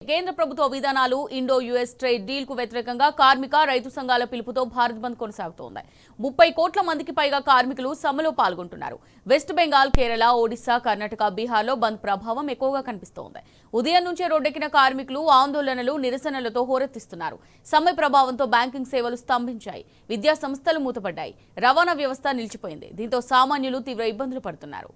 కేంద్ర ప్రభుత్వ విధానాలు ఇండో యుఎస్ ట్రేడ్ డీల్ కు వ్యతిరేకంగా కార్మిక రైతు సంఘాల పిలుపుతో భారత్ బంద్ కొనసాగుతోంది. 30 కోట్ల మందికి పైగా కార్మికులు సమ్మెలో పాల్గొంటున్నారు. వెస్ట్ బెంగాల్, కేరళ, ఒడిశా, కర్ణాటక, బీహార్లో బంద్ ప్రభావం ఎక్కువగా కనిపిస్తోంది. ఉదయం నుంచే రోడ్డెక్కిన కార్మికులు ఆందోళనలు, నిరసనలతో హోరెత్తిస్తున్నారు. సమ్మె ప్రభావంతో బ్యాంకింగ్ సేవలు స్తంభించాయి. విద్యా సంస్థలు మూతపడ్డాయి. రవాణా వ్యవస్థ నిలిచిపోయింది. దీంతో సామాన్యులు తీవ్ర ఇబ్బందులు పడుతున్నారు.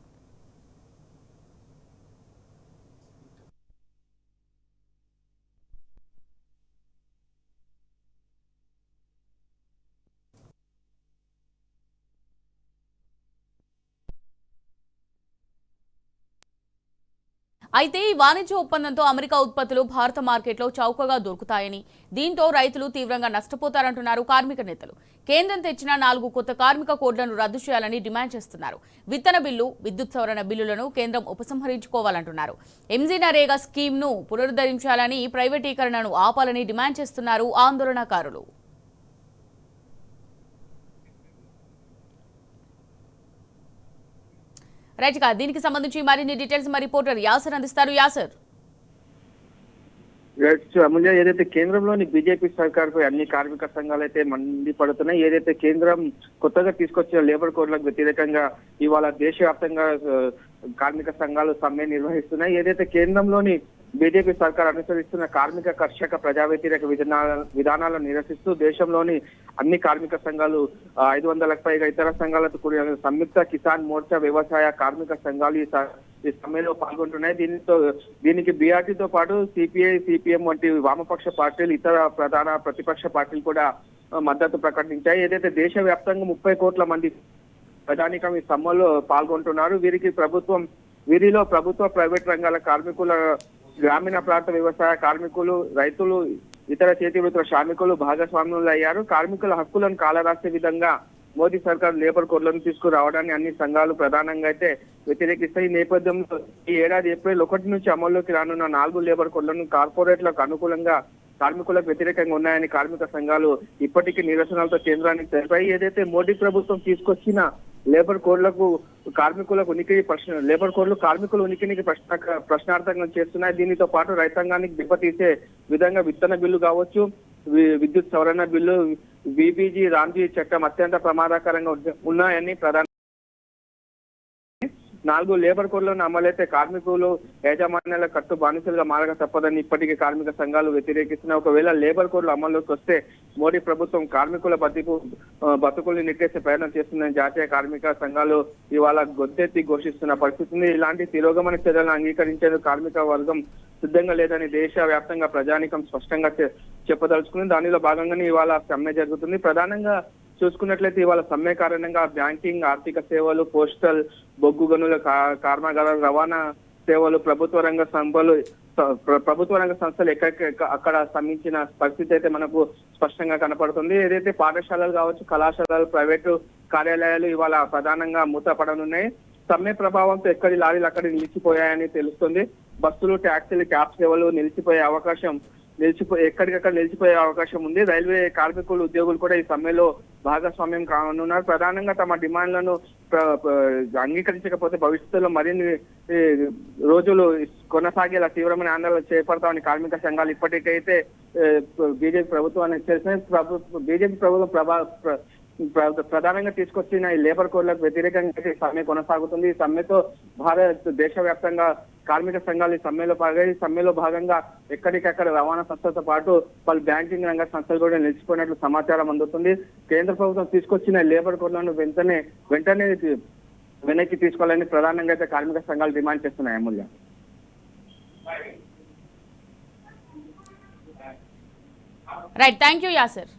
అయితే ఈ వాణిజ్య ఒప్పందంతో అమెరికా ఉత్పత్తులు భారత మార్కెట్లో చౌకగా దొరుకుతాయని, దీంతో రైతులు తీవ్రంగా నష్టపోతారంటున్నారు కార్మిక నేతలు. కేంద్రం తెచ్చిన 4 కొత్త కార్మిక కోడ్లను రద్దు చేయాలని డిమాండ్ చేస్తున్నారు. విత్తన బిల్లు, విద్యుత్ సవరణ బిల్లులను కేంద్రం ఉపసంహరించుకోవాలంటున్నారు. ఎంజీ నరేగా స్కీమ్ను పునరుద్ధరించాలని, ప్రైవేటీకరణను ఆపాలని డిమాండ్ చేస్తున్నారు ఆందోళనకారులు. రైట్ గా దీనికి సంబంధించి మరిన్ని డీటెయిల్స్ మా రిపోర్టర్ యాసర్ అందిస్తారు. యాసర్, అమూల్య, ఏదైతే కేంద్రంలోని బీజేపీ సర్కార్పై అన్ని కార్మిక సంఘాలు అయితే మండిపడుతున్నాయి. ఏదైతే కేంద్రం కొత్తగా తీసుకొచ్చిన లేబర్ కోడ్లకు వ్యతిరేకంగా ఇవాళ దేశవ్యాప్తంగా కార్మిక సంఘాలు సమ్మె నిర్వహిస్తున్నాయి. ఏదైతే కేంద్రంలోని బీజేపీ సర్కార్ అనుసరిస్తున్న కార్మిక కర్షక ప్రజా వ్యతిరేక విధానాలను నిరసిస్తూ దేశంలోని అన్ని కార్మిక సంఘాలు 500లకు పైగా ఇతర సంఘాలతో కూడిన సంయుక్త కిసాన్ మోర్చా వ్యవసాయ కార్మిక సంఘాలు ఈ సమ్మెలో పాల్గొంటున్నాయి. దీనికి బీఆర్టీతో పాటు సిపిఐ, సిపిఎం వంటి వామపక్ష పార్టీలు, ఇతర ప్రధాన ప్రతిపక్ష పార్టీలు కూడా మద్దతు ప్రకటించాయి. ఏదైతే దేశవ్యాప్తంగా 30 కోట్ల మంది ప్రజానికం ఈ సమ్మెలో పాల్గొంటున్నారు. వీరిలో ప్రభుత్వ, ప్రైవేట్ రంగాల కార్మికుల, గ్రామీణ ప్రాంత వ్యవసాయ కార్మికులు, రైతులు, ఇతర చేతి వృత్తుల శ్రామికులు భాగస్వాములు అయ్యారు. కార్మికుల హక్కులను కాలరాసే విధంగా మోదీ సర్కార్ లేబర్ కోడ్లను తీసుకురావడాన్ని అన్ని సంఘాలు ప్రధానంగా అయితే వ్యతిరేకిస్తాయి. ఈ నేపథ్యంలో ఈ ఏడాది ఏప్రిల్ 1 నుంచి అమల్లోకి రానున్న 4 లేబర్ కోడ్లను కార్పొరేట్లకు అనుకూలంగా కార్మికులకు వ్యతిరేకంగా ఉన్నాయని కార్మిక సంఘాలు ఇప్పటికీ నిరసనలతో కేంద్రానికి తెలిపాయి. ఏదైతే మోడీ ప్రభుత్వం తీసుకొచ్చిన లేబర్ కోడ్లకు లేబర్ కోడ్లు కార్మికుల ఉనికిని ప్రశ్నార్థకంగా చేస్తున్నాయి. దీనితో పాటు రైతాంగానికి దెబ్బతీసే విధంగా విత్తన బిల్లు కావచ్చు, విద్యుత్ సవరణ బిల్లు, బీబీజీ రామ్జీ చట్టం అత్యంత ప్రమాదకరంగా ఉన్నాయని 4 లేబర్ కోడ్లను అమలైతే కార్మికులు యాజమాన్యాల కట్టు బానిసలుగా మారక తప్పదని ఇప్పటికీ కార్మిక సంఘాలు వ్యతిరేకిస్తున్నాయి. ఒకవేళ లేబర్ కోడ్లు అమల్లోకి వస్తే మోడీ ప్రభుత్వం కార్మికుల బతుకుల్ని నెట్టేసే ప్రయత్నం చేస్తుందని జాతీయ కార్మిక సంఘాలు ఇవాళ గొంతెత్తి ఘోషిస్తున్న పరిస్థితి ఉంది. ఇలాంటి తిరోగమన చర్యలను అంగీకరించేందుకు కార్మిక వర్గం సిద్ధంగా లేదని దేశవ్యాప్తంగా ప్రజానికం స్పష్టంగా చెప్పదలుచుకుంది. దానిలో భాగంగానే ఇవాళ సమ్మె జరుగుతుంది. ప్రధానంగా చూసుకున్నట్లయితే ఇవాళ సమ్మె కారణంగా బ్యాంకింగ్, ఆర్థిక సేవలు, పోస్టల్, బొగ్గు గనుల కర్మాగారాలు, రవాణా సేవలు, ప్రభుత్వ రంగ సంస్థలు అక్కడ స్తంభించిన పరిస్థితి అయితే మనకు స్పష్టంగా కనపడుతుంది. ఏదైతే పాఠశాలలు కావచ్చు, కళాశాలలు, ప్రైవేటు కార్యాలయాలు ఇవాళ ప్రధానంగా మూతపడనున్నాయి. సమ్మె ప్రభావంతో ఎక్కడి లారీలు అక్కడ నిలిచిపోయాయని తెలుస్తుంది. బస్సులు, ట్యాక్సీలు, క్యాబ్ సేవలు ఎక్కడికక్కడ నిలిచిపోయే అవకాశం ఉంది. రైల్వే కార్మికులు, ఉద్యోగులు కూడా ఈ సమ్మెలో భాగస్వామ్యం కానున్నారు. ప్రధానంగా తమ డిమాండ్లను అంగీకరించకపోతే భవిష్యత్తులో మరిన్ని రోజులు కొనసాగేలా తీవ్రమైన ఆందోళన చేపడతామని కార్మిక సంఘాలు ఇప్పటికైతే బీజేపీ ప్రభుత్వాన్ని హెచ్చరిస్తున్నాయి. బీజేపీ ప్రభుత్వం ప్రధానంగా తీసుకొచ్చిన ఈ లేబర్ కోడ్లకు వ్యతిరేకంగా సమ్మె కొనసాగుతుంది. ఈ సమ్మెతో భారత్ దేశవ్యాప్తంగా కార్మిక సంఘాలు ఈ సమ్మెలో భాగంగా ఎక్కడికక్కడ రవాణా సంస్థలతో పాటు పలు బ్యాంకింగ్ రంగ సంస్థలు కూడా నిలిచిపోయినట్లు సమాచారం అందుతుంది. కేంద్ర ప్రభుత్వం తీసుకొచ్చిన లేబర్ కోడ్లను వెంటనే వెనక్కి తీసుకోవాలని ప్రధానంగా అయితే కార్మిక సంఘాలు డిమాండ్ చేస్తున్నాయి. అమూల్య, రైట్, థ్యాంక్ యూ యాసర్.